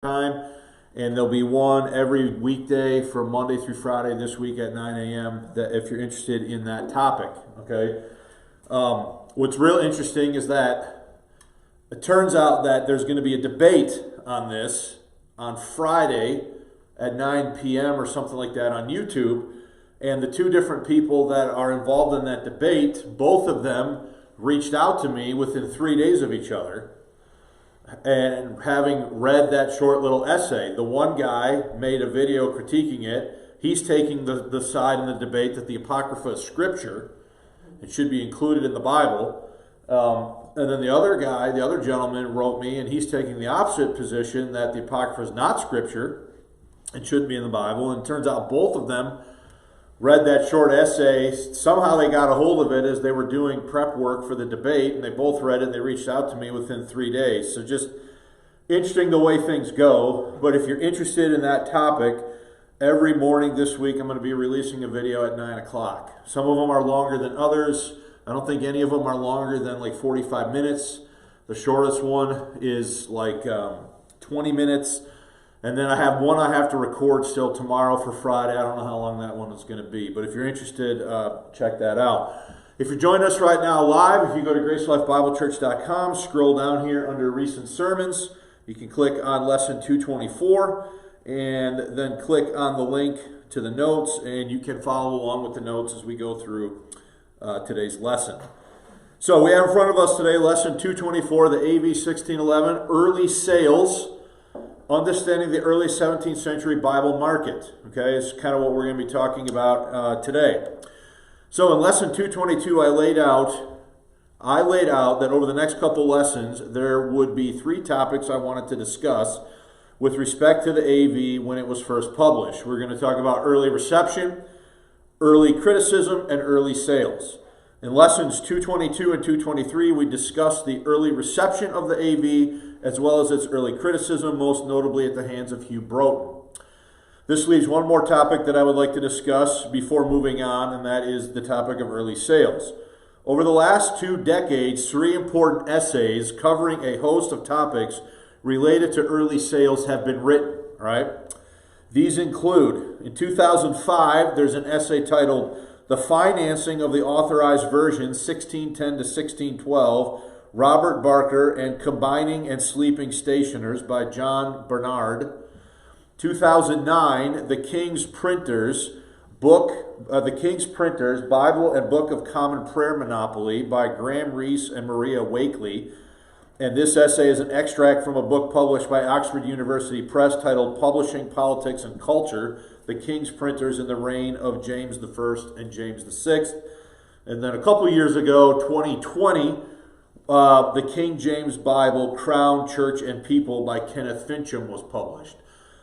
time, and there'll be one every weekday from Monday through Friday this week at 9 a.m. That if you're interested in that topic, okay. What's real interesting is that it turns out that there's going to be a debate on this on Friday at 9 p.m. or something like that on YouTube, and the two different people that are involved in that debate, both of them reached out to me within 3 days of each other. And having read that short little essay, the one guy made a video critiquing it. He's taking the side in the debate that the Apocrypha is Scripture. It should be included in the Bible. And then the other guy, the other gentleman, wrote me, and he's taking the opposite position that the Apocrypha is not Scripture. It shouldn't be in the Bible. And it turns out both of them read that short essay. Somehow they got a hold of it as they were doing prep work for the debate, and they both read it, and they reached out to me within 3 days. So just interesting the way things go. But if you're interested in that topic, every morning this week I'm going to be releasing a video at 9 o'clock. Some of them are longer than others. I don't think any of them are longer than like 45 minutes. The shortest one is like 20 minutes. And then I have one I have to record still tomorrow for Friday. I don't know how long that one is going to be. But if you're interested, check that out. If you're joining us right now live, if you go to gracelifebiblechurch.com, scroll down here under Recent Sermons. You can click on Lesson 224 and then click on the link to the notes. And you can follow along with the notes as we go through today's lesson. So we have in front of us today Lesson 224, the AV 1611, Early Sales. Understanding the early 17th century Bible market. Okay, it's kind of what we're going to be talking about today. So in lesson 222, I laid out that over the next couple lessons, there would be three topics I wanted to discuss with respect to the AV when it was first published. We're going to talk about early reception, early criticism, and early sales. In lessons 222 and 223, we discussed the early reception of the AV as well as its early criticism, most notably at the hands of Hugh Broughton. This leaves one more topic that I would like to discuss before moving on, and that is the topic of early sales. Over the last 2 decades, 3 important essays covering a host of topics related to early sales have been written. All right? These include, in 2005, there's an essay titled The Financing of the Authorized Version 1610 to 1612, Robert Barker and Combining and Sleeping Stationers by John Bernard. 2009, The King's Printers, Bible and Book of Common Prayer Monopoly by Graham Reese and Maria Wakely. And this essay is an extract from a book published by Oxford University Press titled Publishing, Politics, and Culture, The King's Printers in the Reign of James I and James VI. And then a couple years ago, 2020, the King James Bible, Crown, Church, and People by Kenneth Fincham was published.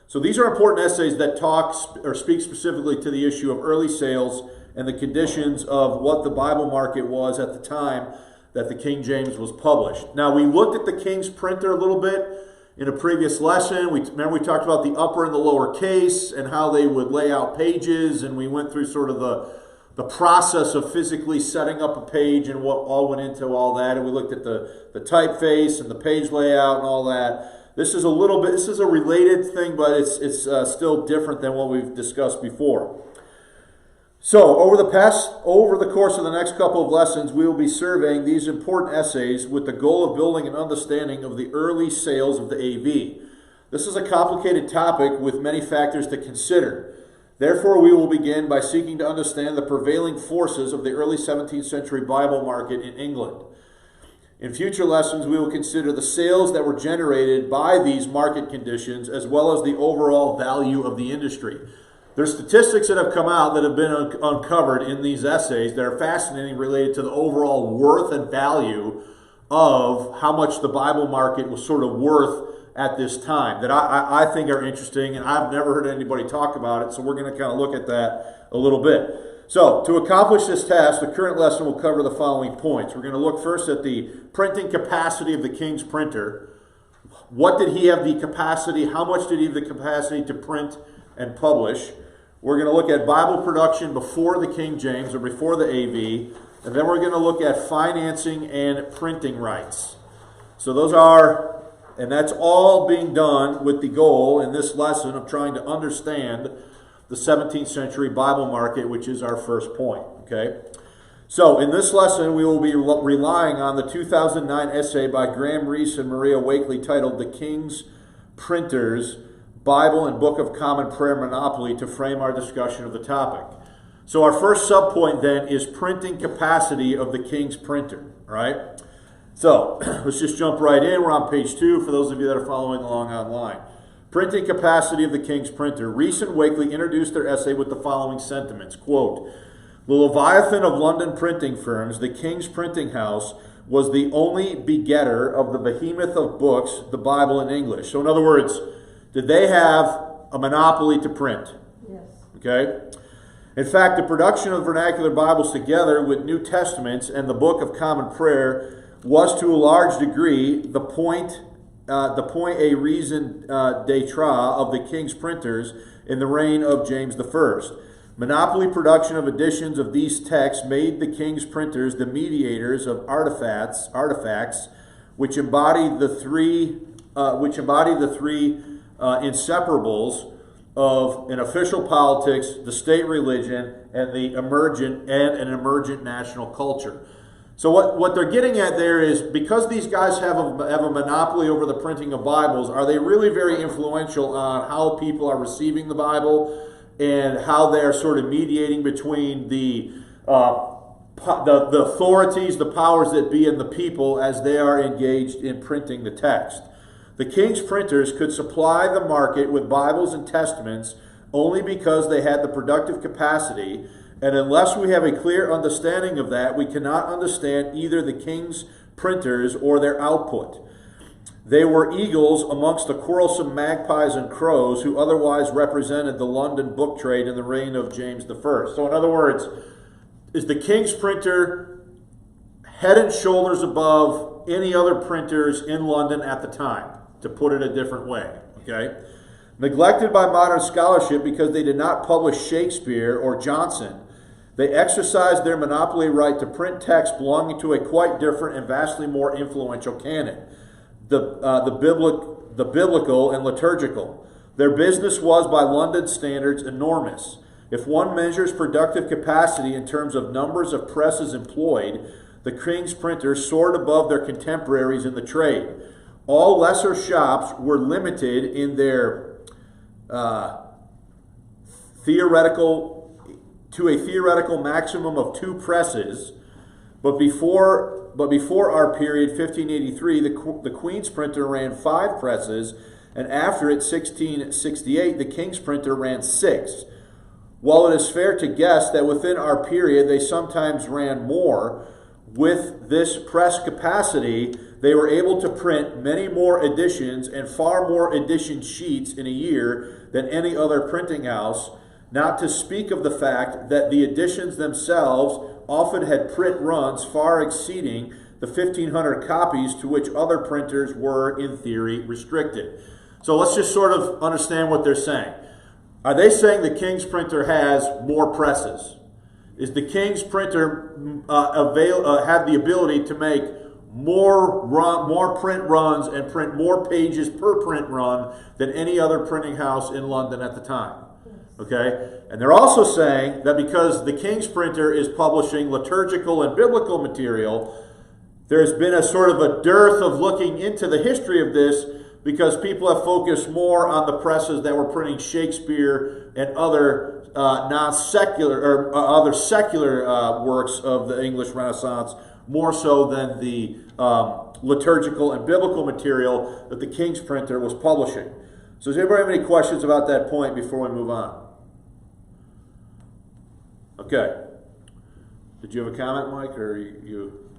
So these are important essays that talk or speak specifically to the issue of early sales and the conditions of what the Bible market was at the time that the King James was published. Now, we looked at the King's printer a little bit in a previous lesson. Remember we talked about the upper and the lower case and how they would lay out pages, and we went through sort of the process of physically setting up a page and what all went into all that. And we looked at the typeface and the page layout and all that. This is a related thing, but it's still different than what we've discussed before. So over the course of the next couple of lessons, we will be surveying these important essays with the goal of building an understanding of the early sales of the AV. This is a complicated topic with many factors to consider. Therefore, we will begin by seeking to understand the prevailing forces of the early 17th century Bible market in England. In future lessons, we will consider the sales that were generated by these market conditions as well as the overall value of the industry. There's statistics that have come out that have been uncovered in these essays that are fascinating related to the overall worth and value of how much the Bible market was sort of worth at this time that I think are interesting, and I've never heard anybody talk about it, so we're going to kind of look at that a little bit. So, to accomplish this task, the current lesson will cover the following points. We're going to look first at the printing capacity of the King's printer. What did he have the capacity, how much did he have the capacity to print and publish? We're going to look at Bible production before the King James, or before the AV, and then we're going to look at financing and printing rights. So those are And that's all being done with the goal in this lesson of trying to understand the 17th century Bible market, which is our first point. Okay? So in this lesson, we will be relying on the 2009 essay by Graham Reese and Maria Wakely titled The King's Printers, Bible and Book of Common Prayer Monopoly to frame our discussion of the topic. So our first subpoint then is printing capacity of the King's printer. All right? So let's just jump right in. We're on page 2 for those of you that are following along online. Printing capacity of the King's printer. Reese and Wakely introduced their essay with the following sentiments. Quote, "The Leviathan of London printing firms, the King's Printing House, was the only begetter of the behemoth of books, the Bible in English." So in other words, did they have a monopoly to print? Yes. Okay? In fact, the production of vernacular Bibles together with New Testaments and the Book of Common Prayer was to a large degree the point a raison d'etre of the King's printers in the reign of James I. Monopoly production of editions of these texts made the King's printers the mediators of artifacts which embody the three inseparables of an official politics, the state religion, and an emergent national culture. So what they're getting at there is, because these guys have a monopoly over the printing of Bibles, are they really very influential on how people are receiving the Bible and how they're sort of mediating between the authorities, the powers that be, and the people as they are engaged in printing the text? The King's printers could supply the market with Bibles and Testaments only because they had the productive capacity, and unless we have a clear understanding of that, we cannot understand either the King's printers or their output. They were eagles amongst the quarrelsome magpies and crows who otherwise represented the London book trade in the reign of James I. So in other words, is the King's printer head and shoulders above any other printers in London at the time, to put it a different way, okay? Neglected by modern scholarship because they did not publish Shakespeare or Johnson, they exercised their monopoly right to print texts belonging to a quite different and vastly more influential canon, the biblical and liturgical. Their business was, by London standards, enormous. If one measures productive capacity in terms of numbers of presses employed, the King's printers soared above their contemporaries in the trade. All lesser shops were limited in their theoretical maximum of 2 presses, but before our period, 1583, the Queen's printer ran 5 presses, and after it, 1668, the King's printer ran 6. While it is fair to guess that within our period they sometimes ran more, with this press capacity, they were able to print many more editions and far more edition sheets in a year than any other printing house, not to speak of the fact that the editions themselves often had print runs far exceeding the 1,500 copies to which other printers were, in theory, restricted. So let's just sort of understand what they're saying. Are they saying the King's printer has more presses? Is the King's printer have the ability to make more print runs and print more pages per print run than any other printing house in London at the time? Okay? And they're also saying that because the King's printer is publishing liturgical and biblical material, there's been a sort of a dearth of looking into the history of this, because people have focused more on the presses that were printing Shakespeare and other non-secular or other secular works of the English Renaissance, more so than the liturgical and biblical material that the King's printer was publishing. So does anybody have any questions about that point before we move on? Okay. Did you have a comment, Mike, or you?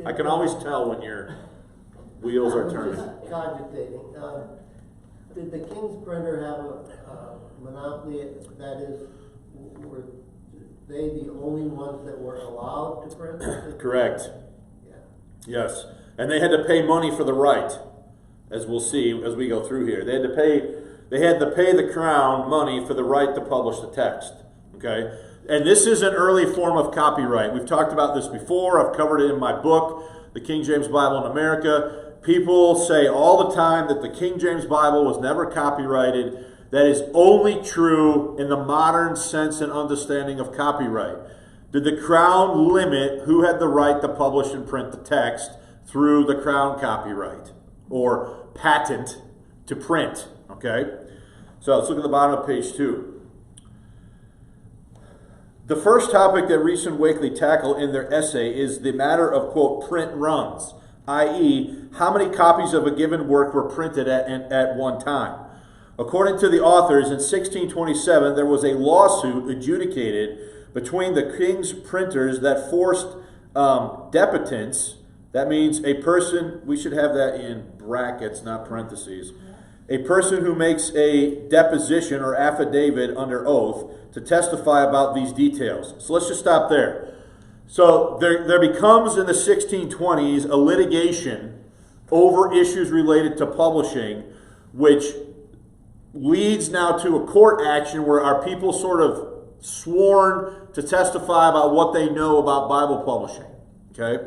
I can always tell when your wheels are turning. Just cogitating. Did the King's printer have a monopoly? That is, were they the only ones that were allowed to print? Correct. Yeah. Yes. And they had to pay money for the right, as we'll see as we go through here. They had to pay the crown money for the right to publish the text. Okay? And this is an early form of copyright. We've talked about this before. I've covered it in my book, The King James Bible in America. people say all the time that the King James Bible was never copyrighted. That is only true in the modern sense and understanding of copyright. Did the Crown limit who had the right to publish and print the text through the Crown copyright or patent to print? Okay, so let's look at the bottom of page 2. The first topic that Reese and Wakely tackle in their essay is the matter of, quote, print runs, i.e., how many copies of a given work were printed at one time. According to the authors, in 1627, there was a lawsuit adjudicated between the king's printers that forced deputants, that means a person, we should have that in brackets, not parentheses, a person who makes a deposition or affidavit under oath to testify about these details. So let's just stop there. So there becomes in the 1620s a litigation over issues related to publishing, which leads now to a court action where our people sort of sworn to testify about what they know about Bible publishing. Okay?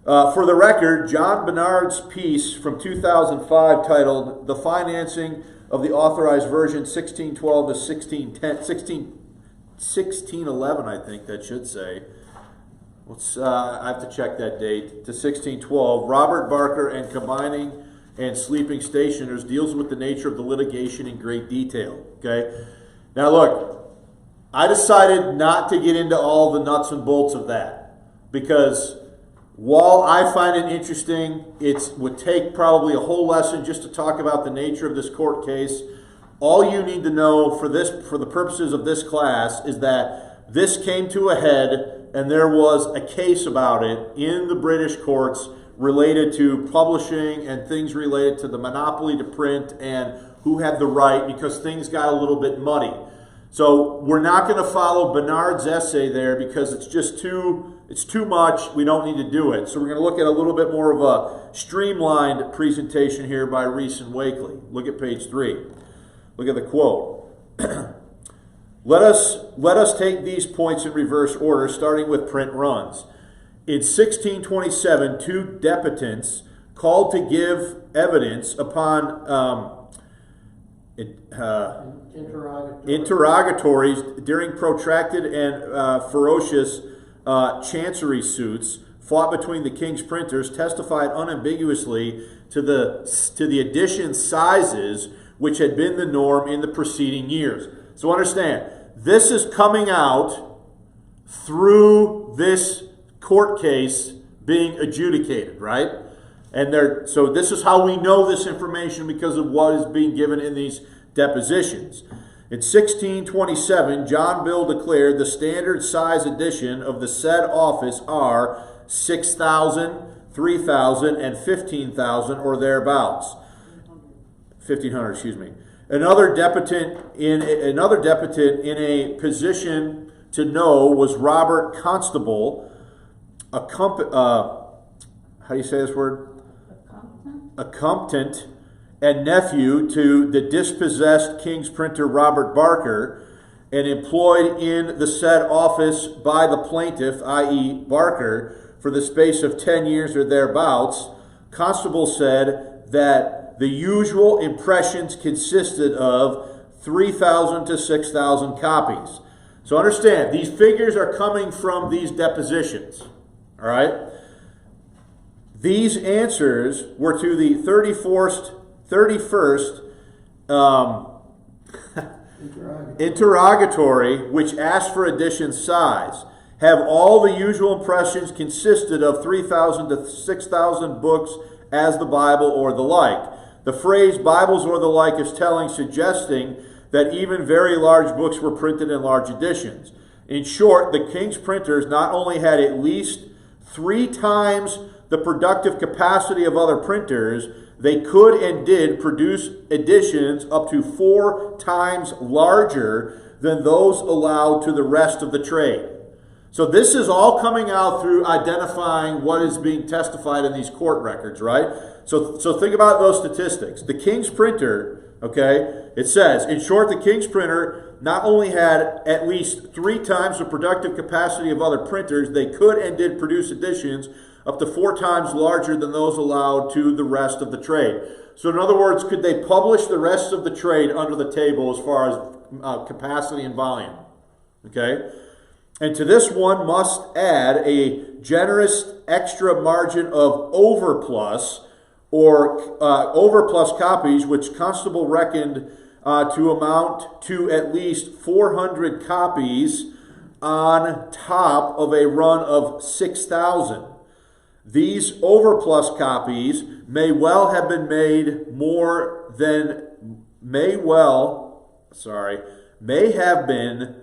For the record, John Bernard's piece from 2005 titled The Financing of the Authorized Version 1612 to 1611, I think that should say. I have to check that date, to 1612. Robert Barker and Combining and Sleeping Stationers deals with the nature of the litigation in great detail. Okay? Now look, I decided not to get into all the nuts and bolts of that because while I find it interesting, it would take probably a whole lesson just to talk about the nature of this court case. All you need to know for the purposes of this class is that this came to a head and there was a case about it in the British courts related to publishing and things related to the monopoly to print and who had the right, because things got a little bit muddy. So we're not going to follow Bernard's essay there because it's just too much. We don't need to do it. So we're going to look at a little bit more of a streamlined presentation here by Reese and Wakely. Look at page 3. Look at the quote. Let us take these points in reverse order, starting with print runs. In 1627, 2 deputants called to give evidence upon interrogatories during protracted and ferocious chancery suits fought between the king's printers, testified unambiguously to the edition sizes which had been the norm in the preceding years. So understand, this is coming out through this court case being adjudicated, right? And so this is how we know this information, because of what is being given in these depositions. In 1627, John Bill declared the standard size edition of the said office are 6,000, 3,000, and 15,000 or thereabouts. 1,500, excuse me. Another deputant in a position to know was Robert Constable, how do you say this word? Accomptant and nephew to the dispossessed king's printer Robert Barker, and employed in the said office by the plaintiff, i.e. Barker, for the space of 10 years or thereabouts. Constable said that the usual impressions consisted of 3,000 to 6,000 copies. So understand, these figures are coming from these depositions. All right? These answers were to the 31st interrogatory, which asked for edition size. Have all the usual impressions consisted of 3,000 to 6,000 books as the Bible or the like? The phrase Bibles or the like is telling, suggesting that even very large books were printed in large editions. In short, the king's printers not only had at least 3 times the productive capacity of other printers, they could and did produce editions up to 4 times larger than those allowed to the rest of the trade. So this is all coming out through identifying what is being testified in these court records, right? So think about those statistics. The king's printer, okay, it says, in short, the king's printer not only had at least 3 times the productive capacity of other printers, they could and did produce editions up to 4 times larger than those allowed to the rest of the trade. So in other words, could they publish the rest of the trade under the table as far as capacity and volume? Okay? And to this one must add a generous extra margin of overplus, or overplus copies, which Constable reckoned to amount to at least 400 copies on top of a run of 6,000. These overplus copies may well have been made more than, may have been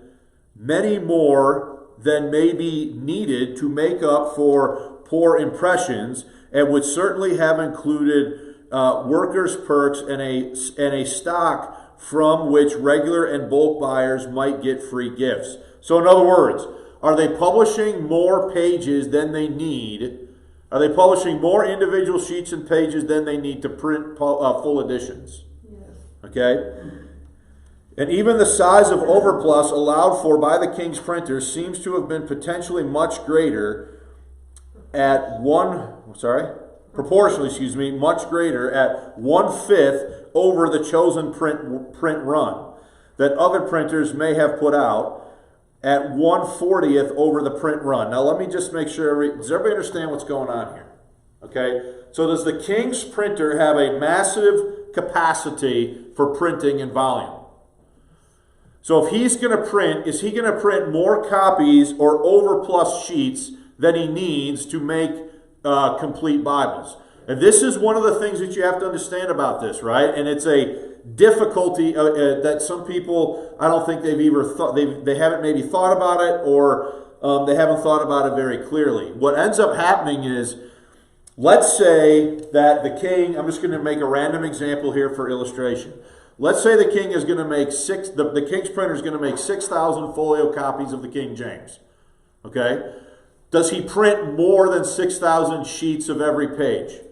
many more than may be needed to make up for poor impressions, and would certainly have included workers' perks and a stock from which regular and bulk buyers might get free gifts. So in other words, are they publishing more pages than they need? Are they publishing more individual sheets and pages than they need to print full editions? Yes. Okay? And even the size of overplus allowed for by the king's printers seems to have been potentially much greater at proportionally, much greater at 1/5 over the chosen print run that other printers may have put out, at 1/40th over the print run. Now let me just make sure, does everybody understand what's going on here? Okay, so does the king's printer have a massive capacity for printing and volume? So if he's going to print, is he going to print more copies or overplus sheets than he needs to make complete Bibles? And this is one of the things that you have to understand about this, right? And it's a difficulty that some people, I don't think they've either thought, they haven't maybe thought about it, or they haven't thought about it very clearly. What ends up happening is, let's say that the king, I'm just going to make a random example here for illustration. Let's say the king is going to make the king's printer is going to make 6,000 folio copies of the King James. Okay? Does he print more than 6,000 sheets of every page?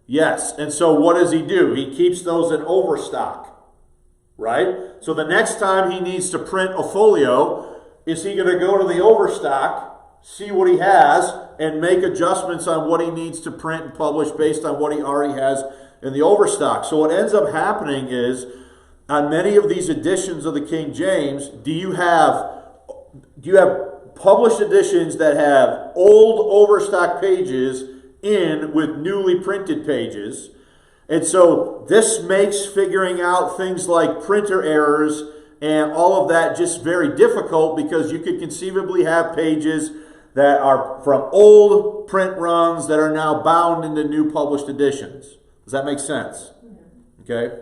Yes. And so what does he do? He keeps those in overstock, right? So the next time he needs to print a folio, is he going to go to the overstock, see what he has, and make adjustments on what he needs to print and publish based on what he already has in the overstock? So what ends up happening is, on many of these editions of the King James, do you have published editions that have old overstock pages in with newly printed pages? And so this makes figuring out things like printer errors and all of that just very difficult, because you could conceivably have pages that are from old print runs that are now bound into new published editions. Does that make sense? Okay.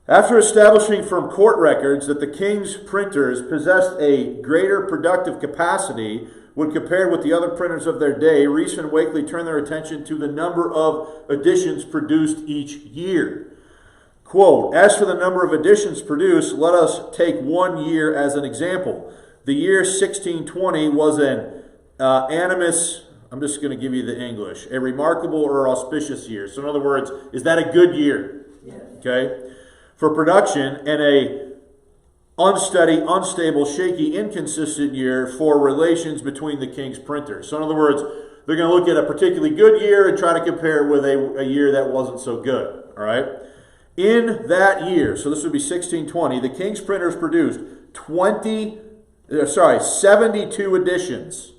After establishing from court records that the king's printers possessed a greater productive capacity when compared with the other printers of their day, Reese and Wakely turned their attention to the number of editions produced each year. Quote, as for the number of editions produced, let us take 1 year as an example. The year 1620 was an animus, I'm just going to give you the English, a remarkable or auspicious year. So in other words, is that a good year? Yes. Okay. For production, and a unsteady, unstable, shaky, inconsistent year for relations between the king's printers. So in other words, they're going to look at a particularly good year and try to compare it with a year that wasn't so good. All right. In that year, so this would be 1620, the king's printers produced 72 editions.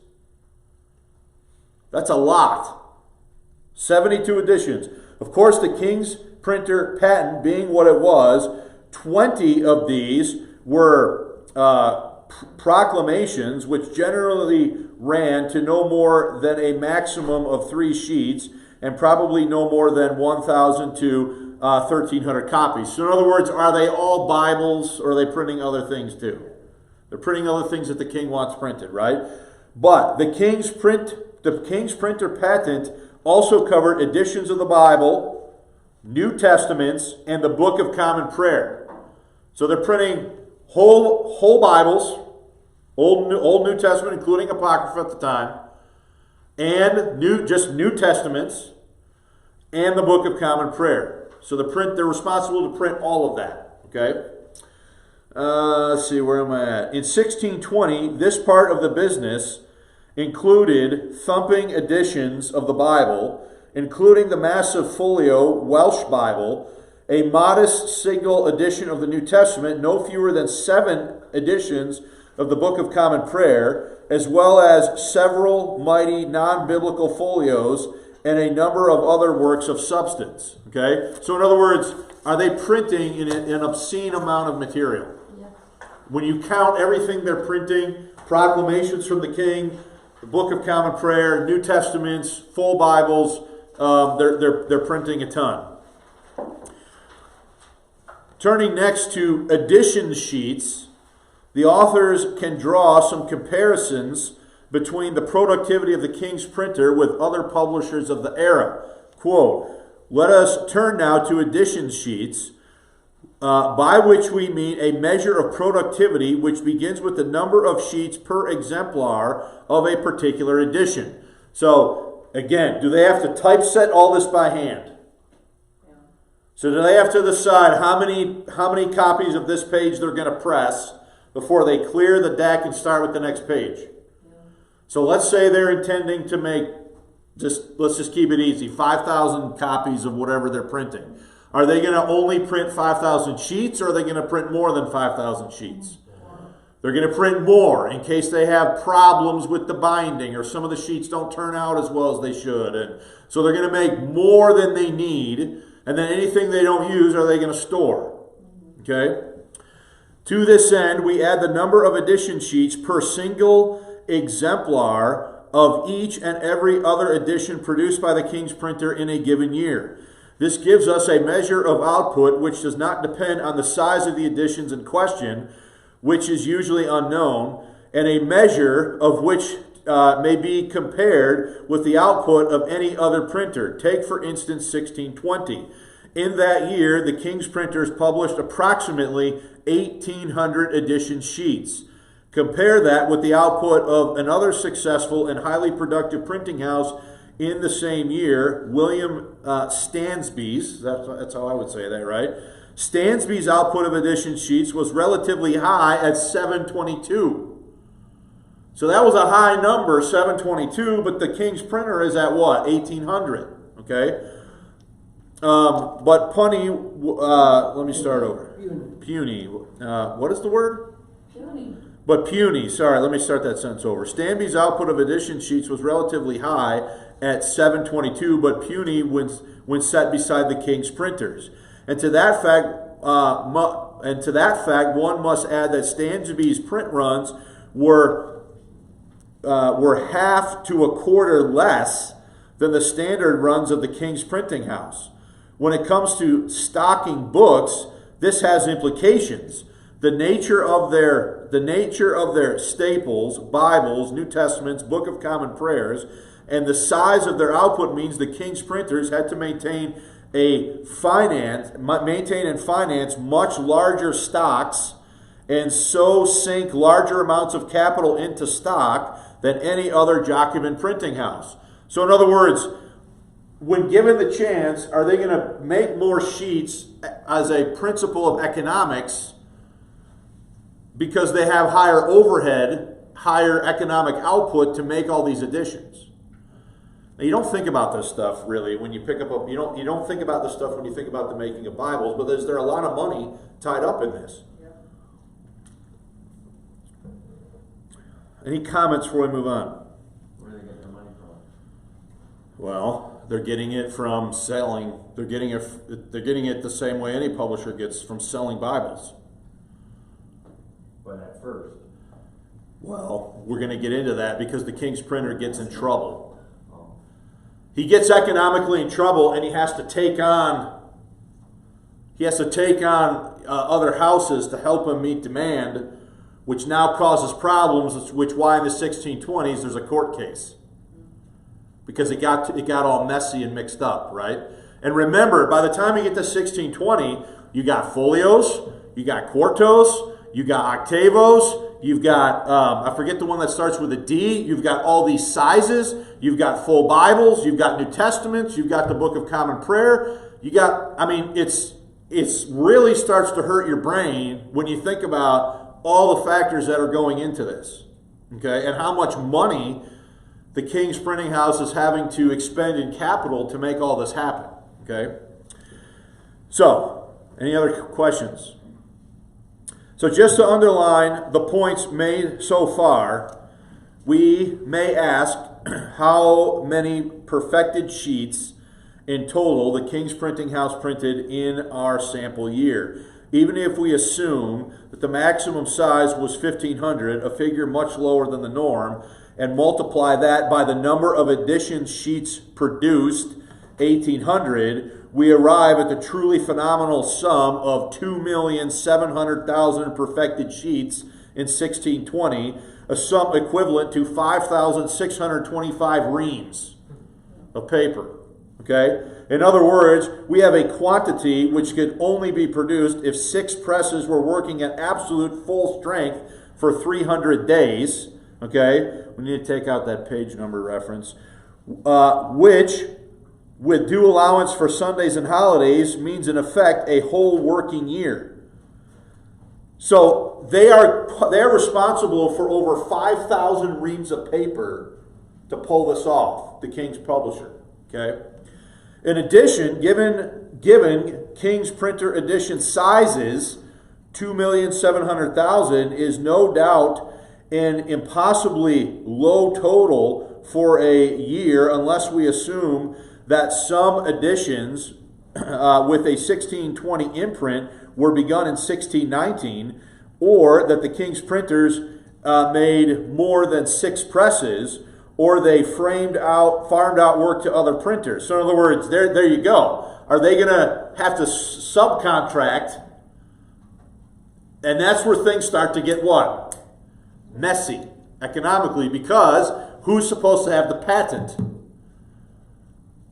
That's a lot. 72 editions. Of course, the king's printer patent being what it was, 20 of these were proclamations, which generally ran to no more than a maximum of 3 sheets, and probably no more than 1,000 to 1,300 copies. So in other words, are they all Bibles, or are they printing other things too? They're printing other things that the king wants printed, right? But the king's printer patent also covered editions of the Bible, New Testaments, and the Book of Common Prayer. So they're printing whole Bibles, Old New Testament, including Apocrypha at the time, and New Testaments, and the Book of Common Prayer. So they're responsible to print all of that. Okay. Let's see, where am I at? In 1620, this part of the business, included thumping editions of the Bible, including the massive folio Welsh Bible, a modest single edition of the New Testament, no fewer than 7 editions of the Book of Common Prayer, as well as several mighty non-biblical folios and a number of other works of substance. Okay? So in other words, are they printing an obscene amount of material? Yeah. When you count everything they're printing, proclamations from the king, the Book of Common Prayer, New Testaments, full Bibles, they're printing a ton. Turning next to edition sheets, the authors can draw some comparisons between the productivity of the king's printer with other publishers of the era. Quote, "Let us turn now to edition sheets, by which we mean a measure of productivity which begins with the number of sheets per exemplar of a particular edition." So, again, do they have to typeset all this by hand? Yeah. So do they have to decide how many copies of this page they're going to press before they clear the deck and start with the next page? Yeah. So let's say they're intending to make, let's just keep it easy, 5,000 copies of whatever they're printing. Are they going to only print 5,000 sheets, or are they going to print more than 5,000 sheets? They're going to print more in case they have problems with the binding or some of the sheets don't turn out as well as they should. And so they're going to make more than they need, and then anything they don't use, are they going to store? Okay? To this end, we add the number of edition sheets per single exemplar of each and every other edition produced by the king's printer in a given year. This gives us a measure of output which does not depend on the size of the editions in question, which is usually unknown, and a measure of which may be compared with the output of any other printer. Take, for instance, 1620. In that year, the king's printers published approximately 1,800 edition sheets. Compare that with the output of another successful and highly productive printing house in the same year, William Stansby's, that's how I would say that, right? Stansby's output of edition sheets was relatively high at 722. So that was a high number, 722, but the king's printer is at what? 1,800, okay? But punny, let me start over. Puny. What is the word? Puny. But puny, sorry, let me start that sentence over. Stansby's output of edition sheets was relatively high at 722, but puny when set beside the king's printers. And to that fact, one must add that Stansby's print runs were half to a quarter less than the standard runs of the king's printing house. When it comes to stocking books, this has implications. The nature of their staples, Bibles, New Testaments, Book of Common Prayers, and the size of their output means the king's printers had to maintain and finance much larger stocks, and so sink larger amounts of capital into stock than any other Jacobin printing house. So in other words, when given the chance, are they going to make more sheets as a principle of economics because they have higher overhead, higher economic output to make all these editions? Now, you don't think about this stuff really when you pick up you don't think about this stuff when you think about the making of Bibles, but is there a lot of money tied up in this? Yeah. Any comments before we move on? Where are they getting their money from? Well, they're getting it from selling. They're getting it the same way any publisher gets from selling Bibles. But at first. Well, we're going to get into that because the king's printer gets in trouble. He gets economically in trouble, and he has to take on other houses to help him meet demand, which now causes problems. Which why in the 1620s there's a court case because it got all messy and mixed up, right? And remember, by the time you get to 1620, you got folios, you got quartos, you got octavos. You've got, I forget the one that starts with a D. You've got all these sizes. You've got full Bibles. You've got New Testaments. You've got the Book of Common Prayer. It's really starts to hurt your brain when you think about all the factors that are going into this, okay, and how much money the King's Printing House is having to expend in capital to make all this happen. Okay? So, any other questions? So just to underline the points made so far, we may ask how many perfected sheets in total the King's Printing House printed in our sample year. Even if we assume that the maximum size was 1,500, a figure much lower than the norm, and multiply that by the number of edition sheets produced, 1,800, we arrive at the truly phenomenal sum of 2,700,000 perfected sheets in 1620, a sum equivalent to 5,625 reams of paper. Okay? In other words, we have a quantity which could only be produced if 6 presses were working at absolute full strength for 300 days. Okay? We need to take out that page number reference. Which, with due allowance for Sundays and holidays, means in effect a whole working year. So they are responsible for over 5,000 reams of paper to pull this off, the King's publisher. Okay? In addition, given King's printer edition sizes, 2,700,000 is no doubt an impossibly low total for a year, unless we assume that some editions with a 1620 imprint were begun in 1619, or that the King's printers made more than 6 presses, or they farmed out work to other printers. So in other words, there you go. Are they going to have to subcontract? And that's where things start to get what? Messy economically, because who's supposed to have the patent?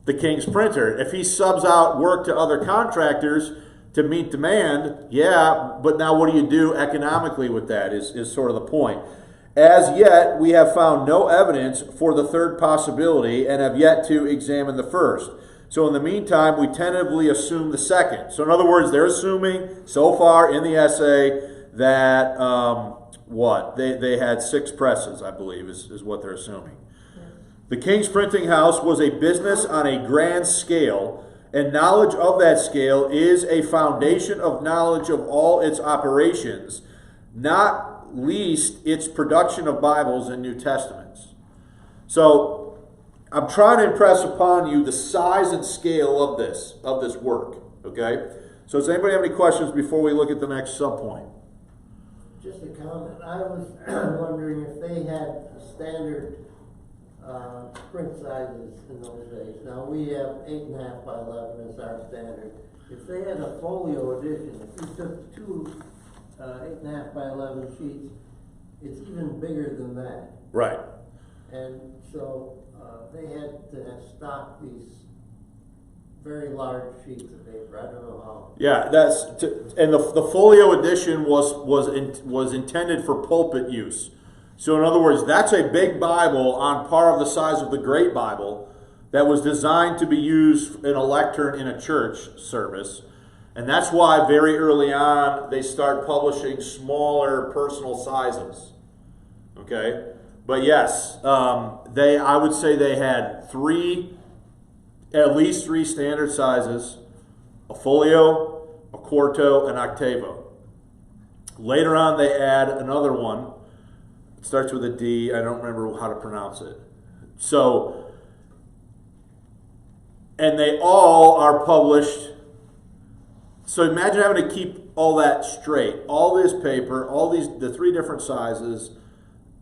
The King's printer. If he subs out work to other contractors to meet demand, yeah, but now what do you do economically with that is sort of the point. As yet, we have found no evidence for the third possibility and have yet to examine the first. So in the meantime, we tentatively assume the second. So in other words, they're assuming so far in the essay that, they had 6 presses, I believe, is what they're assuming. The King's Printing House was a business on a grand scale, and knowledge of that scale is a foundation of knowledge of all its operations, not least its production of Bibles and New Testaments. So I'm trying to impress upon you the size and scale of this work. Okay? So does anybody have any questions before we look at the next subpoint? Just a comment. I was wondering if they had standard print sizes in those days. Now we have 8.5 by 11 as our standard. If they had a folio edition, if you took 2 8.5 by 11 sheets, it's even bigger than that. Right. And so they had to have stocked these very large sheets of paper. I don't know how. Yeah, and the folio edition was intended for pulpit use. So in other words, that's a big Bible on par of the size of the Great Bible that was designed to be used in a lectern in a church service. And that's why very early on they start publishing smaller personal sizes. Okay? But yes, I would say they had at least three standard sizes: a folio, a quarto, and octavo. Later on they add another one. It starts with a D. I don't remember how to pronounce it. So, and they all are published. So imagine having to keep all that straight. All this paper, the 3 different sizes.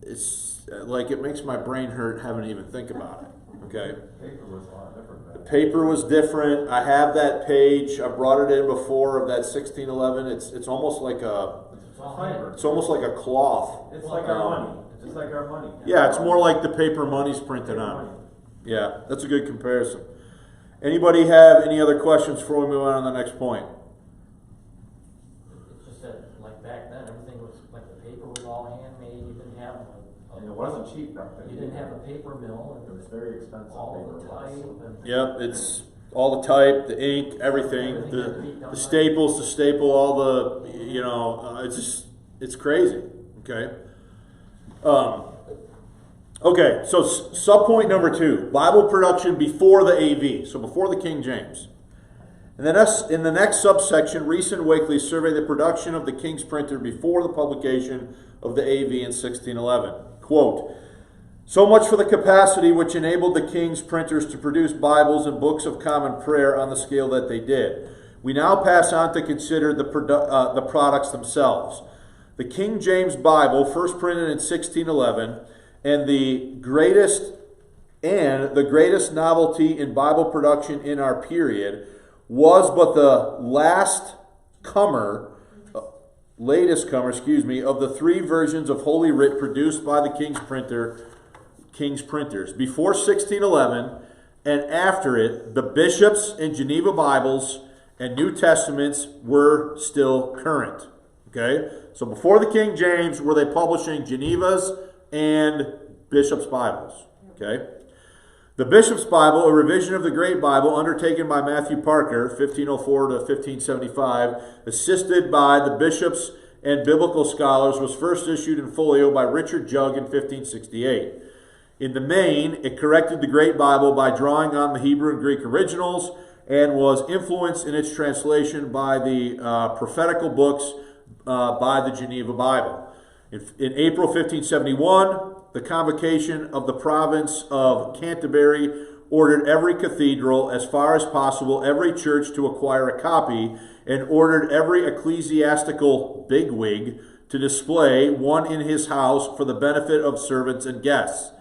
It's like it makes my brain hurt having to even think about it. Okay. Paper was a lot different. The paper was different. I have that page. I brought it in before of that 1611. It's almost like a. It's almost like a cloth. It's like our money. It's just like our money. Yeah, it's more like the paper money's printed on. Yeah, that's a good comparison. Anybody have any other questions before we move on to the next point? It's just that, like back then, everything was like the paper was all handmade. You didn't have And it wasn't cheap back then. You didn't have a paper mill. It was very expensive. All paper the was. type. And Yep, it's all the type, the ink, everything, the staples to staple all the, it's crazy. Okay. Okay, so subpoint number 2, Bible production before the AV, so before the King James. And then in the next subsection, Reese and Wakely survey the production of the King's printer before the publication of the AV in 1611. Quote, so much for the capacity which enabled the King's printers to produce Bibles and books of common prayer on the scale that they did. We now pass on to consider the products themselves. The King James Bible, first printed in 1611, and the greatest novelty in Bible production in our period, was but the latest comer, of the 3 versions of Holy Writ produced by the King's printers. Before 1611 and after it, the bishops and Geneva Bibles and New Testaments were still current. Okay? So before the King James, were they publishing Geneva's and Bishop's Bibles? Okay? The Bishop's Bible, a revision of the Great Bible undertaken by Matthew Parker, 1504 to 1575, assisted by the bishops and biblical scholars, was first issued in folio by Richard Jugg in 1568. In the main, it corrected the Great Bible by drawing on the Hebrew and Greek originals and was influenced in its translation by the prophetical books by the Geneva Bible. In April 1571, the Convocation of the Province of Canterbury ordered every cathedral, as far as possible, every church to acquire a copy, and ordered every ecclesiastical bigwig to display one in his house for the benefit of servants and guests.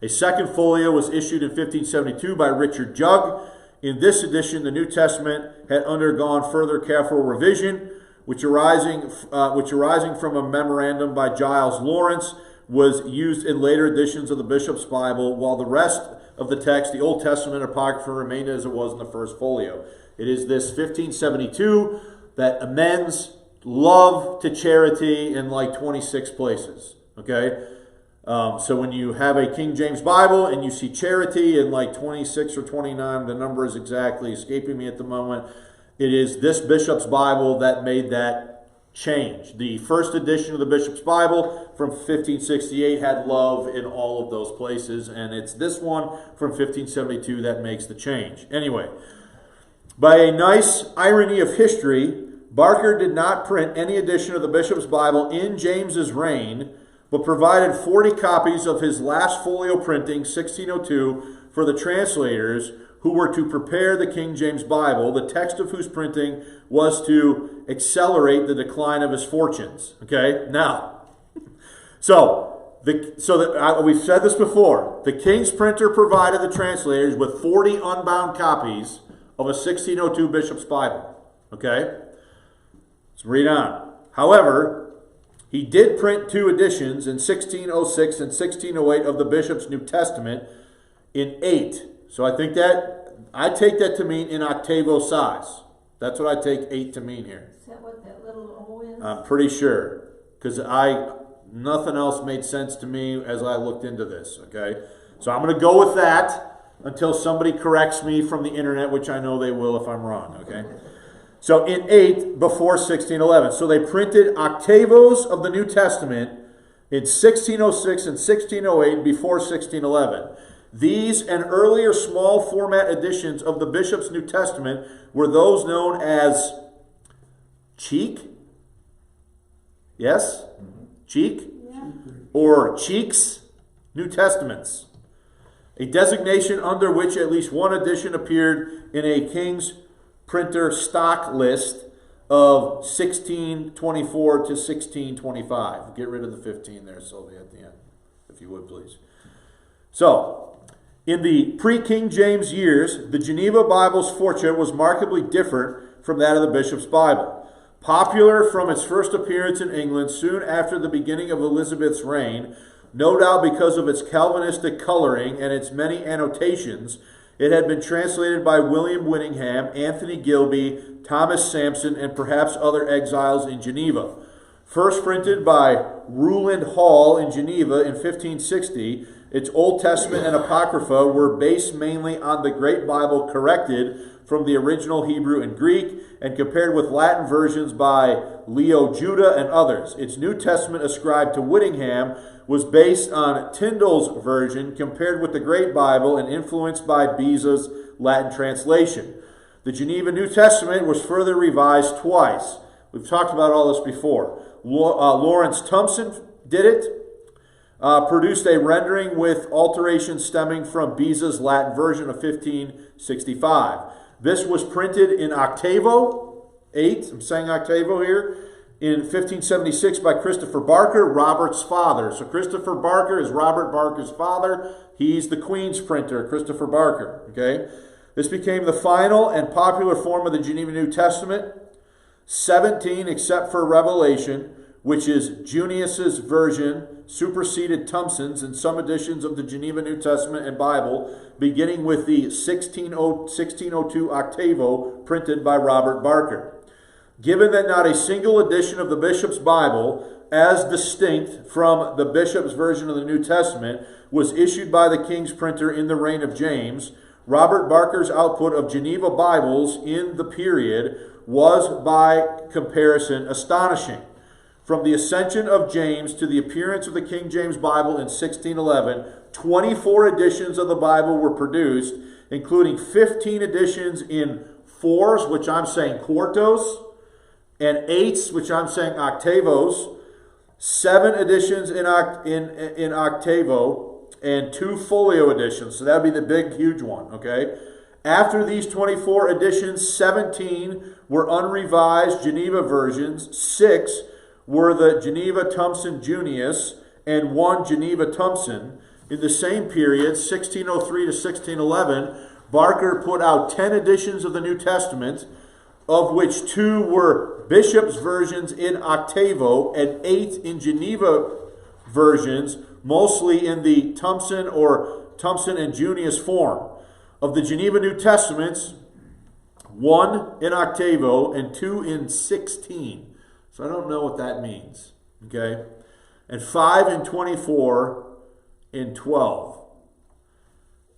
A second folio was issued in 1572 by Richard Jugg. In this edition, the New Testament had undergone further careful revision, which arising from a memorandum by Giles Lawrence, was used in later editions of the Bishop's Bible, while the rest of the text, the Old Testament Apocrypha, remained as it was in the first folio. It is this 1572 that amends love to charity in like 26 places. Okay? So when you have a King James Bible and you see charity in like 26 or 29, the number is exactly escaping me at the moment. It is this Bishop's Bible that made that change. The first edition of the Bishop's Bible from 1568 had love in all of those places, and it's this one from 1572 that makes the change. Anyway, by a nice irony of history, Barker did not print any edition of the Bishop's Bible in James's reign, but provided 40 copies of his last folio printing, 1602, for the translators who were to prepare the King James Bible, the text of whose printing was to accelerate the decline of his fortunes. Okay? Now, we've said this before. The King's printer provided the translators with 40 unbound copies of a 1602 Bishop's Bible. Okay? Let's read on. However, he did print 2 editions in 1606 and 1608 of the Bishop's New Testament in 8. So I take that to mean in octavo size. That's what I take 8 to mean here. Is that what that little O is? I'm pretty sure, because nothing else made sense to me as I looked into this. Okay, so I'm going to go with that until somebody corrects me from the internet, which I know they will if I'm wrong. Okay, so in 8 before 1611, so they printed octavos of the New Testament in 1606 and 1608 before 1611. These and earlier small format editions of the Bishop's New Testament were those known as cheek. Yes? Cheek? Yeah. Or Cheek's New Testaments. A designation under which at least one edition appeared in a King's printer stock list of 1624 to 1625. Get rid of the 15 there, Sylvia, at the end, if you would, please. So, in the pre-King James years, the Geneva Bible's fortune was markedly different from that of the Bishop's Bible. Popular from its first appearance in England soon after the beginning of Elizabeth's reign, no doubt because of its Calvinistic coloring and its many annotations, it had been translated by William Whittingham, Anthony Gilby, Thomas Sampson, and perhaps other exiles in Geneva. First printed by Rowland Hall in Geneva in 1560, its Old Testament and Apocrypha were based mainly on the Great Bible corrected from the original Hebrew and Greek and compared with Latin versions by Leo Juda and others. Its New Testament ascribed to Whittingham was based on Tyndale's version compared with the Great Bible and influenced by Beza's Latin translation. The Geneva New Testament was further revised twice. We've talked about all this before. Lawrence Thompson did it, produced a rendering with alterations stemming from Beza's Latin version of 1565. This was printed in octavo, 8, I'm saying octavo here, in 1576 by Christopher Barker, Robert's father. So Christopher Barker is Robert Barker's father. He's the Queen's printer, Christopher Barker. Okay, this became the final and popular form of the Geneva New Testament. 17, except for Revelation, which is Junius's version, superseded Thompson's in some editions of the Geneva New Testament and Bible, beginning with the 1602 octavo printed by Robert Barker. Given that not a single edition of the Bishop's Bible, as distinct from the Bishop's version of the New Testament, was issued by the King's printer in the reign of James, Robert Barker's output of Geneva Bibles in the period was, by comparison, astonishing. From the ascension of James to the appearance of the King James Bible in 1611, 24 editions of the Bible were produced, including 15 editions in fours, which I'm saying quartos, and eights, which I'm saying octavos, 7 editions in octavo, and 2 folio editions. So that would be the big, huge one, okay? After these 24 editions, 17 were unrevised Geneva versions, 6 were the Geneva Thompson Junius, and 1 Geneva Thompson. In the same period, 1603 to 1611, Barker put out 10 editions of the New Testament, of which 2 were Bishop's versions in octavo and 8 in Geneva versions, mostly in the Thompson or Thompson and Junius form. Of the Geneva New Testaments, 1 in octavo and 2 in 16. So I don't know what that means, okay? And 5 in 24 in 12.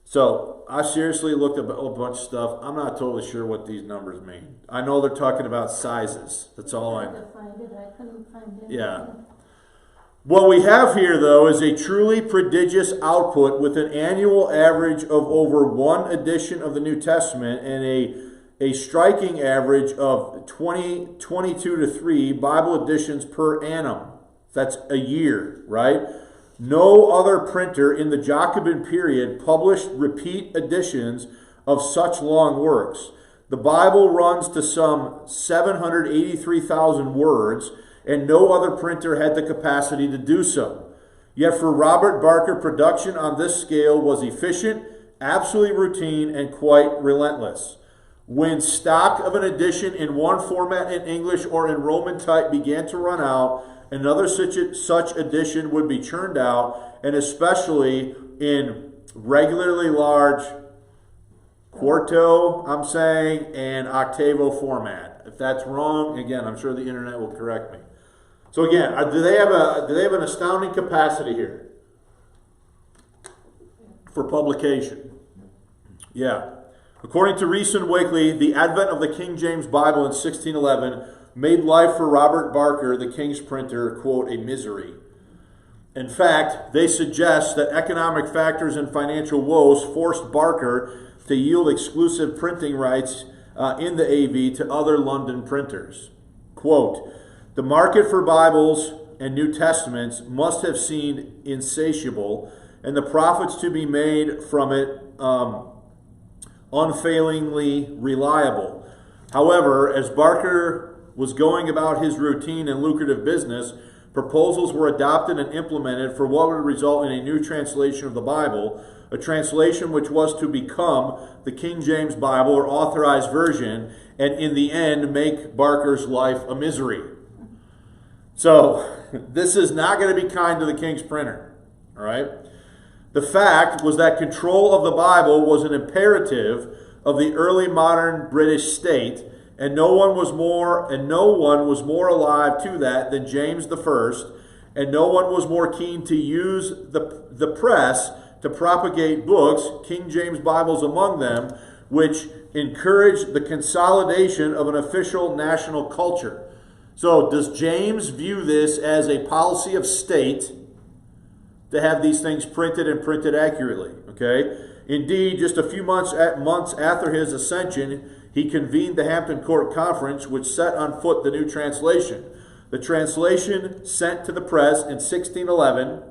So I seriously looked up a bunch of stuff. I'm not totally sure what these numbers mean. I know they're talking about sizes. That's all I know. I couldn't find it. Yeah. What we have here, though, is a truly prodigious output with an annual average of over 1 edition of the New Testament and a striking average of 22 to 3 Bible editions per annum. That's a year, right? No other printer in the Jacobin period published repeat editions of such long works. The Bible runs to some 783,000 words, and no other printer had the capacity to do so. Yet for Robert Barker, production on this scale was efficient, absolutely routine, and quite relentless. When stock of an edition in one format in English or in Roman type began to run out, another such edition would be churned out, and especially in regularly large quarto, I'm saying, and octavo format. If that's wrong, again, I'm sure the internet will correct me. So again, do they have an astounding capacity here for publication? Yeah. According to Rees and Wakely, the advent of the King James Bible in 1611 made life for Robert Barker, the King's printer, quote, a misery. In fact, they suggest that economic factors and financial woes forced Barker to yield exclusive printing rights in the AV to other London printers. Quote, the market for Bibles and New Testaments must have seemed insatiable, and the profits to be made from it unfailingly reliable. However, as Barker was going about his routine and lucrative business, proposals were adopted and implemented for what would result in a new translation of the Bible, a translation which was to become the King James Bible or Authorized Version, and in the end make Barker's life a misery. So, this is not going to be kind to the King's printer, all right? The fact was that control of the Bible was an imperative of the early modern British state, and no one was more alive to that than James I, and no one was more keen to use the press to propagate books, King James Bibles among them, which encouraged the consolidation of an official national culture. So does James view this as a policy of state to have these things printed and printed accurately? Okay. Indeed, just a few months after his ascension, he convened the Hampton Court Conference, which set on foot the new translation. The translation sent to the press in 1611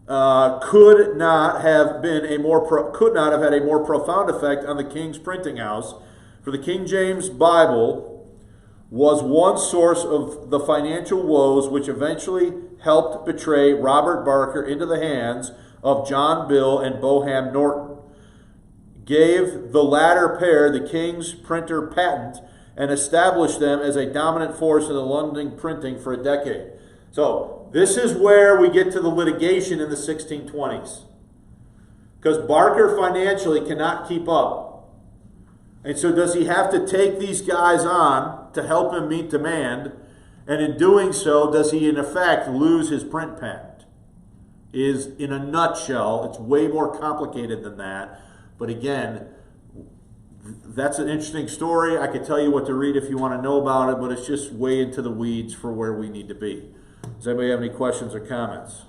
could not have had a more profound effect on the king's printing house, for the King James Bible was one source of the financial woes which eventually helped betray Robert Barker into the hands of John Bill and Boham Norton, gave the latter pair the king's printer patent, and established them as a dominant force in the London printing for a decade. So this is where we get to the litigation in the 1620s. Because Barker financially cannot keep up. And so does he have to take these guys on to help him meet demand? And in doing so, does he in effect lose his print patent? Is in a nutshell, it's way more complicated than that. But again, that's an interesting story. I could tell you what to read if you want to know about it, but it's just way into the weeds for where we need to be. Does anybody have any questions or comments?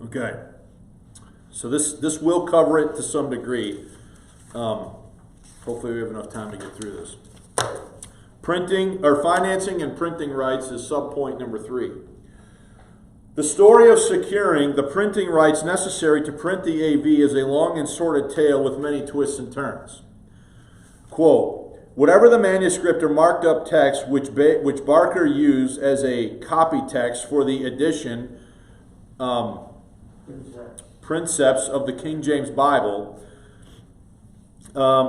Okay. So this will cover it to some degree. Hopefully we have enough time to get through this. Printing, or financing and printing rights is subpoint number 3. The story of securing the printing rights necessary to print the AV is a long and sordid tale with many twists and turns. Quote, whatever the manuscript or marked up text which Barker used as a copy text for the edition princeps of the King James Bible,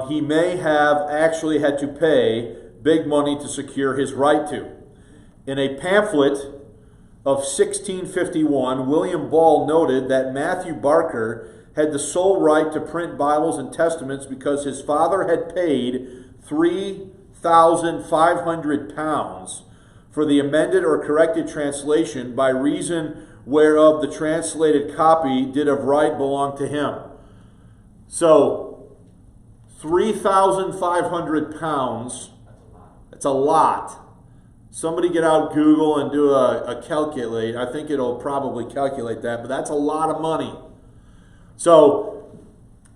he may have actually had to pay big money to secure his right to. In a pamphlet of 1651, William Ball noted that Matthew Barker had the sole right to print Bibles and Testaments because his father had paid £3,500 for the amended or corrected translation, by reason whereof the translated copy did of right belong to him. So, £3,500, that's a lot. Somebody get out Google and do a calculate. I think it'll probably calculate that, but that's a lot of money. So,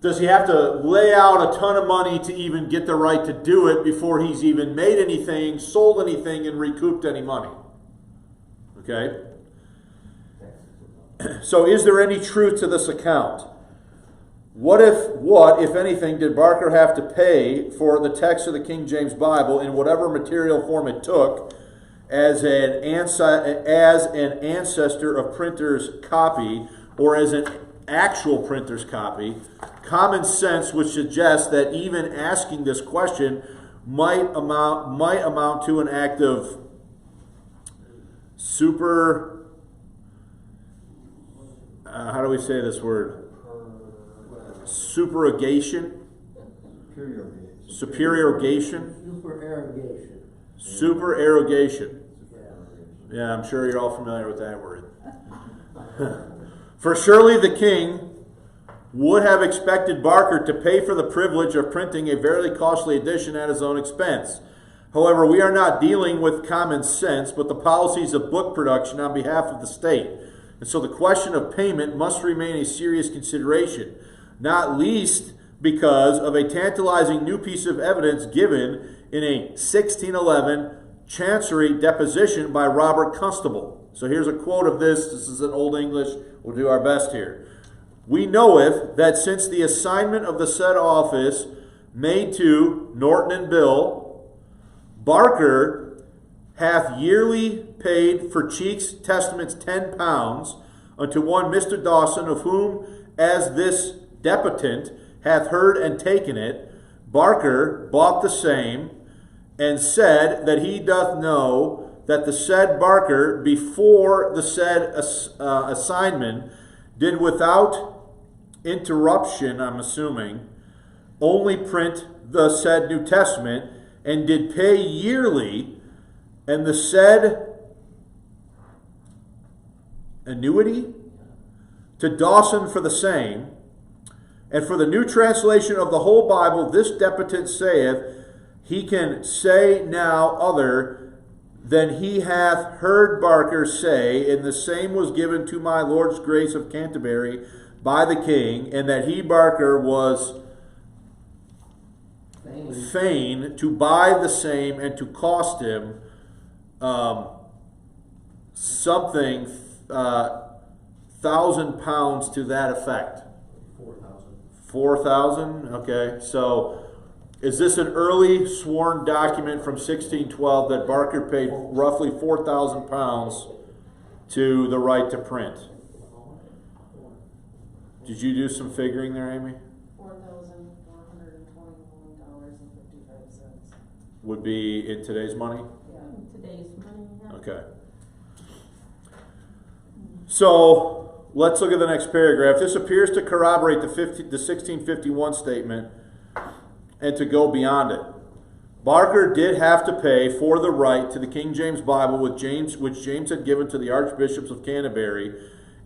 does he have to lay out a ton of money to even get the right to do it before he's even made anything, sold anything, and recouped any money? Okay? So, is there any truth to this account? What, if anything, did Barker have to pay for the text of the King James Bible in whatever material form it took, as an ancestor of printer's copy, or as an actual printer's copy? Common sense would suggest that even asking this question might amount to an act of how do we say this word? Supererogation? Supererogation? Supererogation. Yeah, I'm sure you're all familiar with that word. For surely the king would have expected Barker to pay for the privilege of printing a very costly edition at his own expense. However, we are not dealing with common sense, but the policies of book production on behalf of the state. And so the question of payment must remain a serious consideration, not least because of a tantalizing new piece of evidence given in a 1611 Chancery deposition by Robert Constable. So here's a quote of this. This is in Old English. We'll do our best here. We knoweth that since the assignment of the said office made to Norton and Bill, Barker hath yearly paid for Cheek's Testaments £10 unto one Mr. Dawson, of whom as this depotent hath heard and taken it, Barker bought the same, and said that he doth know that the said Barker, before the said assignment, did without interruption, I'm assuming, only print the said New Testament, and did pay yearly, and the said annuity to Dawson for the same. And for the new translation of the whole Bible, this debitant saith, he can say now other than he hath heard Barker say, and the same was given to my Lord's grace of Canterbury by the king, and that he, Barker, was fain to buy the same and to cost him something £1,000 to that effect. 4,000. Okay, so is this an early sworn document from 1612 that Barker paid roughly £4,000 to the right to print? Did you do some figuring there, Amy? $4,421.55. Would be in today's money? Yeah, today's money. Yeah. Okay. So let's look at the next paragraph. This appears to corroborate the 1651 statement and to go beyond it. Barker did have to pay for the right to the King James Bible which James had given to the archbishops of Canterbury,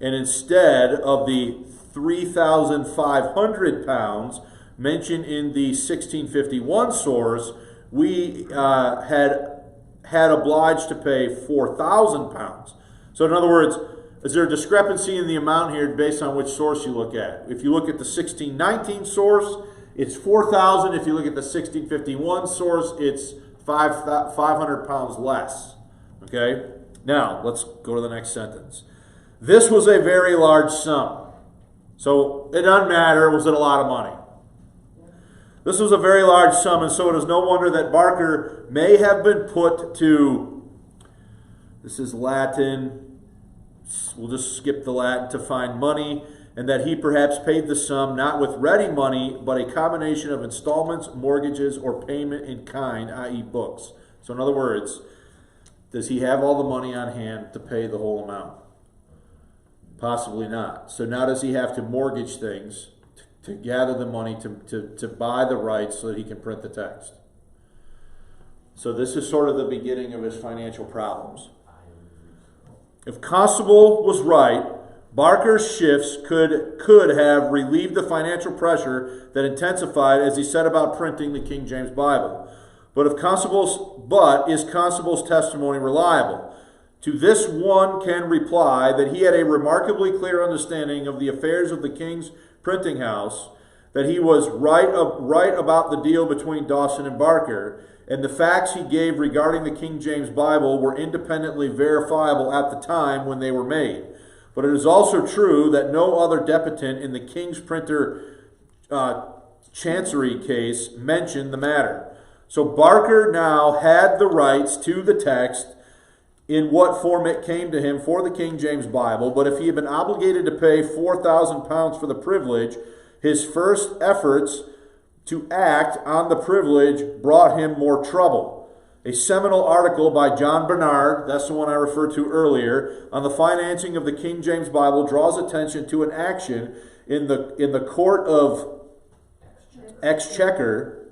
and instead of the £3,500 mentioned in the 1651 source, we had obliged to pay £4,000. So in other words, is there a discrepancy in the amount here based on which source you look at? If you look at the 1619 source, it's 4,000. If you look at the 1651 source, it's £500 less. Okay? Now, let's go to the next sentence. This was a very large sum. So it doesn't matter, was it a lot of money? This was a very large sum, and so it is no wonder that Barker may have been put to, this is Latin, we'll just skip the Latin, to find money, and that he perhaps paid the sum not with ready money, but a combination of installments, mortgages, or payment in kind, i.e. books. So in other words, does he have all the money on hand to pay the whole amount? Possibly not. So now does he have to mortgage things to gather the money to buy the rights so that he can print the text? So this is sort of the beginning of his financial problems. If Constable was right, Barker's shifts could have relieved the financial pressure that intensified as he set about printing the King James Bible. Is Constable's testimony reliable? To this one can reply that he had a remarkably clear understanding of the affairs of the King's printing house, that he was right about the deal between Dawson and Barker, and the facts he gave regarding the King James Bible were independently verifiable at the time when they were made. But it is also true that no other debitant in the King's Printer Chancery case mentioned the matter. So Barker now had the rights to the text in what form it came to him for the King James Bible, but if he had been obligated to pay £4,000 for the privilege, his first efforts to act on the privilege brought him more trouble. A seminal article by John Bernard, that's the one I referred to earlier, on the financing of the King James Bible draws attention to an action in the court of Exchequer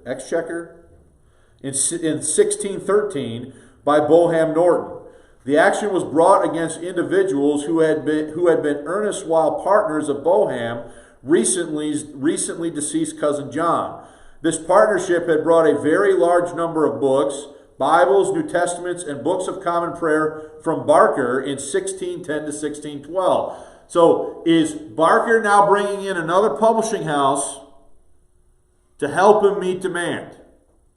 in 1613 by Boham Norton. The action was brought against individuals who had been earnest while partners of Boham, recently deceased cousin John. This partnership had brought a very large number of books, Bibles, New Testaments, and books of common prayer from Barker in 1610 to 1612. So is Barker now bringing in another publishing house to help him meet demand?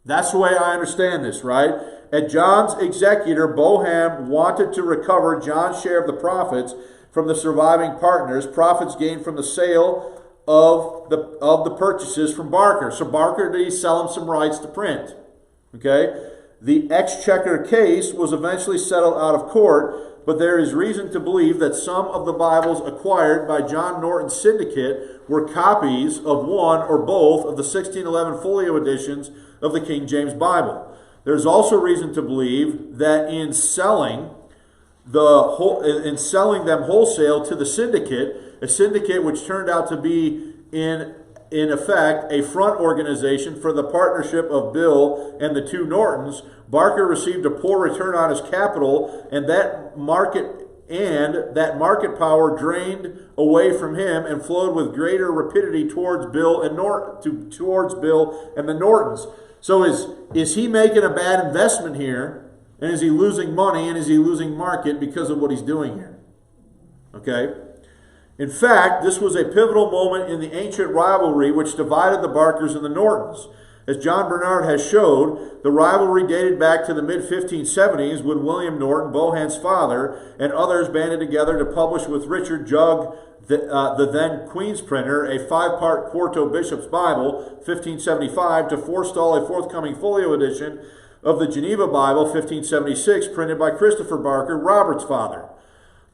That's the way I understand this, right? At John's executor, Boham wanted to recover John's share of the profits from the surviving partners, profits gained from the sale of the purchases from Barker. So Barker, did he sell him some rights to print? Okay? The Exchequer case was eventually settled out of court, but there is reason to believe that some of the Bibles acquired by John Norton's syndicate were copies of one or both of the 1611 folio editions of the King James Bible. There's also reason to believe that in selling them wholesale to the syndicate, a syndicate which turned out to be in in effect, a front organization for the partnership of Bill and the two Nortons, Barker received a poor return on his capital, and that market power drained away from him and flowed with greater rapidity towards Bill and the Nortons. So is he making a bad investment here, and is he losing money, and is he losing market because of what he's doing here? Okay. In fact, this was a pivotal moment in the ancient rivalry which divided the Barkers and the Nortons. As John Bernard has showed, the rivalry dated back to the mid-1570s when William Norton, Bohan's father, and others banded together to publish with Richard Jugg, the then Queen's printer, a 5-part quarto Bishop's Bible, 1575, to forestall a forthcoming folio edition of the Geneva Bible, 1576, printed by Christopher Barker, Robert's father.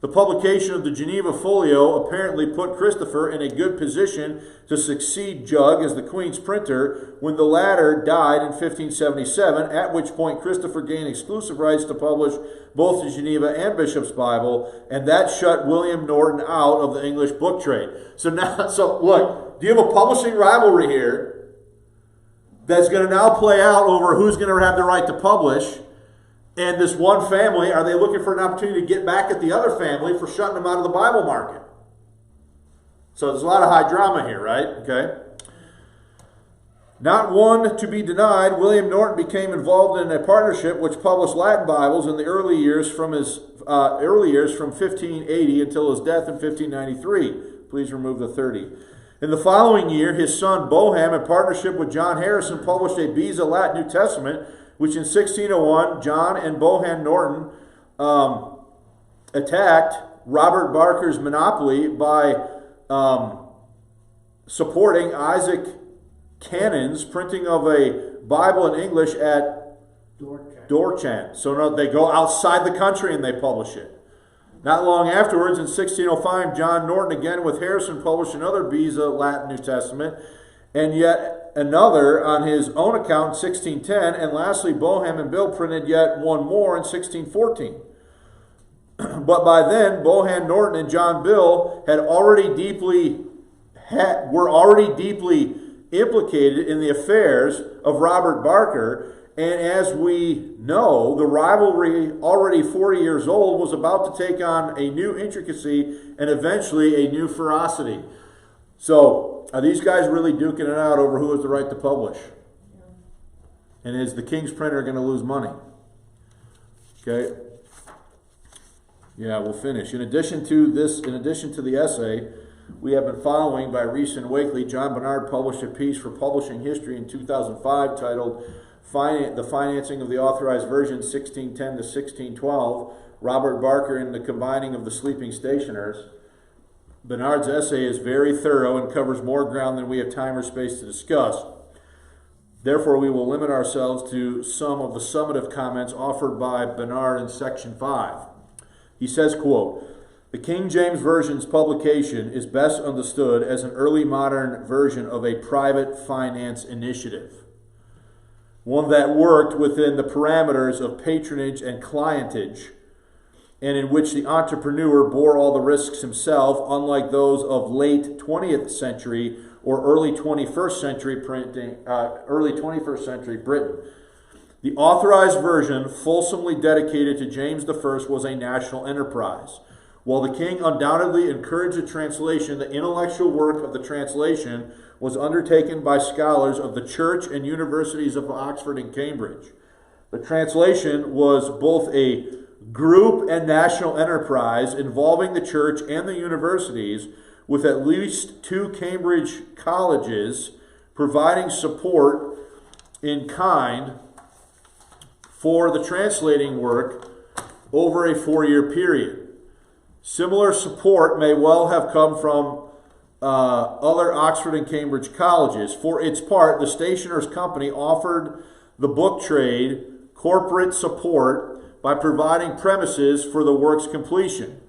The publication of the Geneva Folio apparently put Christopher in a good position to succeed Jugg as the Queen's printer when the latter died in 1577, at which point Christopher gained exclusive rights to publish both the Geneva and Bishop's Bible, and that shut William Norton out of the English book trade. So look, do you have a publishing rivalry here that's going to now play out over who's going to have the right to publish? And this one family, are they looking for an opportunity to get back at the other family for shutting them out of the Bible market? So there's a lot of high drama here, right? Okay. Not one to be denied, William Norton became involved in a partnership which published Latin Bibles in the early years from 1580 until his death in 1593. Please remove the 30. In the following year, his son Boham, in partnership with John Harrison, published a Beza Latin New Testament, which in 1601, John and Bohan Norton attacked Robert Barker's monopoly by supporting Isaac Cannon's printing of a Bible in English at Dorchan. So no, they go outside the country and they publish it. Not long afterwards, in 1605, John Norton, again with Harrison, published another Beza Latin New Testament, and yet another on his own account in 1610, and lastly, Boham and Bill printed yet one more in 1614. But by then, Bohan Norton and John Bill were already deeply implicated in the affairs of Robert Barker, and as we know, the rivalry, already 40 years old, was about to take on a new intricacy and eventually a new ferocity. So, are these guys really duking it out over who has the right to publish? And is the King's printer going to lose money? Okay. Yeah, we'll finish. In addition to the essay, we have been following by Reese and Wakely. John Bernard published a piece for Publishing History in 2005 titled The Financing of the Authorized Version 1610 to 1612, Robert Barker and the Combining of the Sleeping Stationers. Bernard's essay is very thorough and covers more ground than we have time or space to discuss. Therefore, we will limit ourselves to some of the summative comments offered by Bernard in Section 5. He says, quote, "The King James Version's publication is best understood as an early modern version of a private finance initiative, one that worked within the parameters of patronage and clientage, and in which the entrepreneur bore all the risks himself, unlike those of late 20th century or early 21st century Britain. The authorized version, fulsomely dedicated to James I, was a national enterprise. While the king undoubtedly encouraged the translation, the intellectual work of the translation was undertaken by scholars of the church and universities of Oxford and Cambridge. The translation was both a group and national enterprise involving the church and the universities, with at least 2 Cambridge colleges providing support in kind for the translating work over a 4-year period. Similar support may well have come from other Oxford and Cambridge colleges. For its part, the Stationers' Company offered the book trade corporate support by providing premises for the work's completion.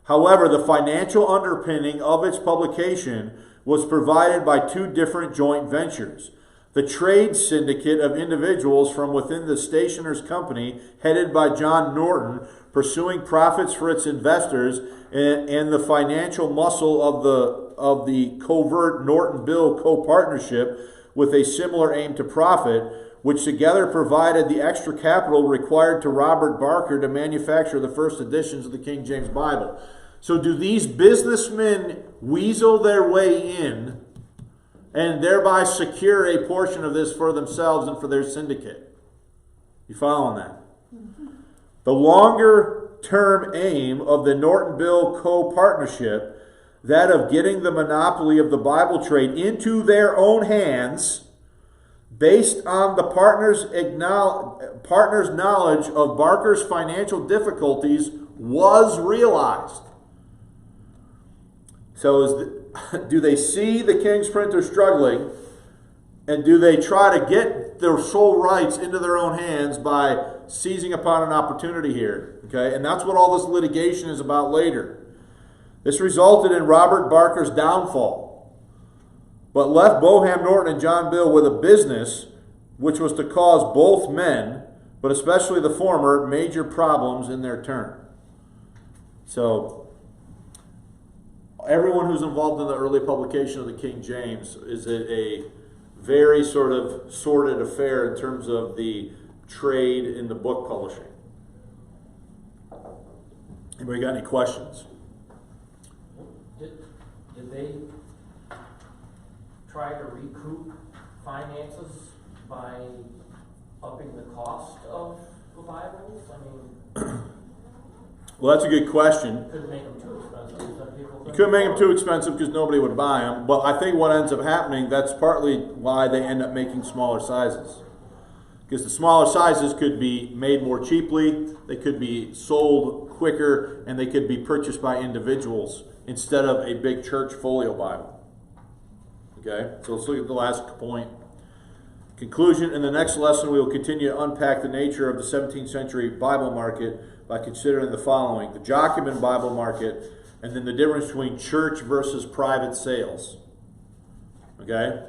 However, the financial underpinning of its publication was provided by 2 different joint ventures. the trade syndicate of individuals from within the stationer's company, headed by John Norton, pursuing profits for its investors, and the financial muscle of the covert Norton-Bill co-partnership with a similar aim to profit, which together provided the extra capital required to Robert Barker to manufacture the first editions of the King James Bible. So do these businessmen weasel their way in and thereby secure a portion of this for themselves and for their syndicate? You following that? The longer-term aim of the Norton-Bill co-partnership, that of getting the monopoly of the Bible trade into their own hands, based on the partners' knowledge of Barker's financial difficulties, was realized. So do they see the King's printer struggling, and do they try to get their sole rights into their own hands by seizing upon an opportunity here? Okay, and that's what all this litigation is about later. This resulted in Robert Barker's downfall, but left Boham Norton and John Bill with a business which was to cause both men, but especially the former, major problems in their turn. So everyone who's involved in the early publication of the King James is a very sort of sordid affair in terms of the trade in the book publishing. Anybody got any questions? Did they try to recoup finances by upping the cost of the Bibles? I mean, Well, that's a good question. couldn't make them too expensive. Some people You couldn't make them too expensive because nobody would buy them. But I think what ends up happening, that's partly why they end up making smaller sizes. Because the smaller sizes could be made more cheaply, they could be sold quicker, and they could be purchased by individuals instead of a big church folio Bible. Okay, so let's look at the last point. Conclusion. In the next lesson, we will continue to unpack the nature of the 17th century Bible market by considering the following: the Jacobin Bible market, and then the difference between church versus private sales. Okay?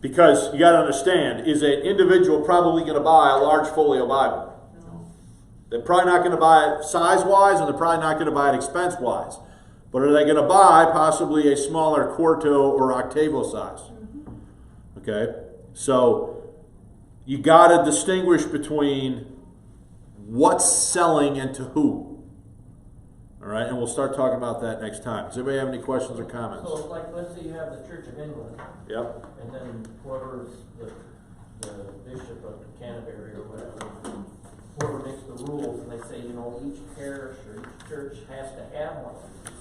Because you got to understand, is an individual probably going to buy a large folio Bible? No. They're probably not going to buy it size-wise, and they're probably not going to buy it expense-wise. But are they going to buy possibly a smaller quarto or octavo size? Okay? So you got to distinguish between what's selling and to who. All right? And we'll start talking about that next time. Does anybody have any questions or comments? So, like, let's say you have the Church of England, Yep. and then whoever's the Bishop of Canterbury or whatever, whoever makes the rules, and they say, you know, each parish or each church has to have one of these.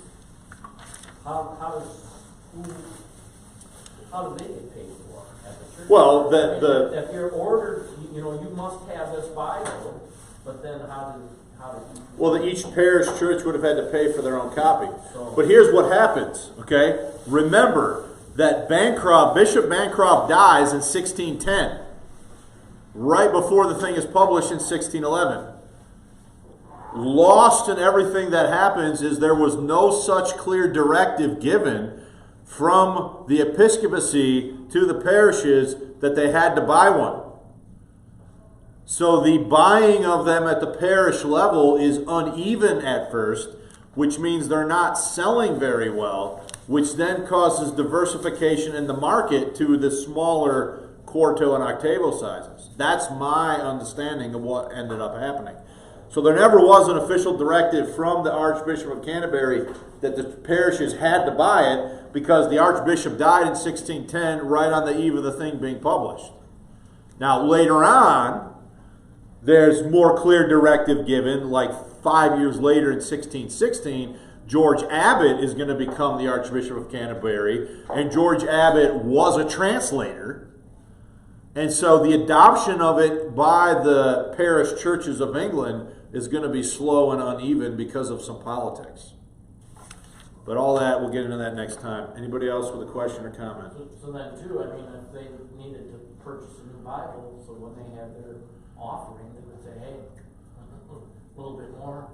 How do they get paid for at the church? Well, I mean, if you're ordered, you know, you must have this Bible, but then how do you? Well, each parish church would have had to pay for their own copy. So- But here's what happens, okay? Remember that Bishop Bancroft dies in 1610, right before the thing is published in 1611. Lost in everything that happens is there was no such clear directive given from the episcopacy to the parishes that they had to buy one. So the buying of them at the parish level is uneven at first, which means they're not selling very well, which then causes diversification in the market to the smaller quarto and octavo sizes. That's my understanding of what ended up happening. So there never was an official directive from the Archbishop of Canterbury that the parishes had to buy it, because the Archbishop died in 1610 right on the eve of the thing being published. Now later on, there's more clear directive given, like 5 years later in 1616, George Abbot is going to become the Archbishop of Canterbury, and George Abbot was a translator. And so the adoption of it by the parish churches of England is going to be slow and uneven because of some politics. But all that, we'll get into that next time. Anybody else with a question or comment? So then too, I mean, if they needed to purchase a new Bible, so when they have their offering, they would say, hey, a little bit more.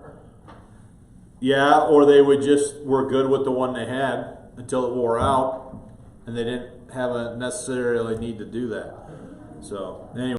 Yeah, or they would just were good with the one they had until it wore out. and they didn't have a necessarily need to do that. So anyway.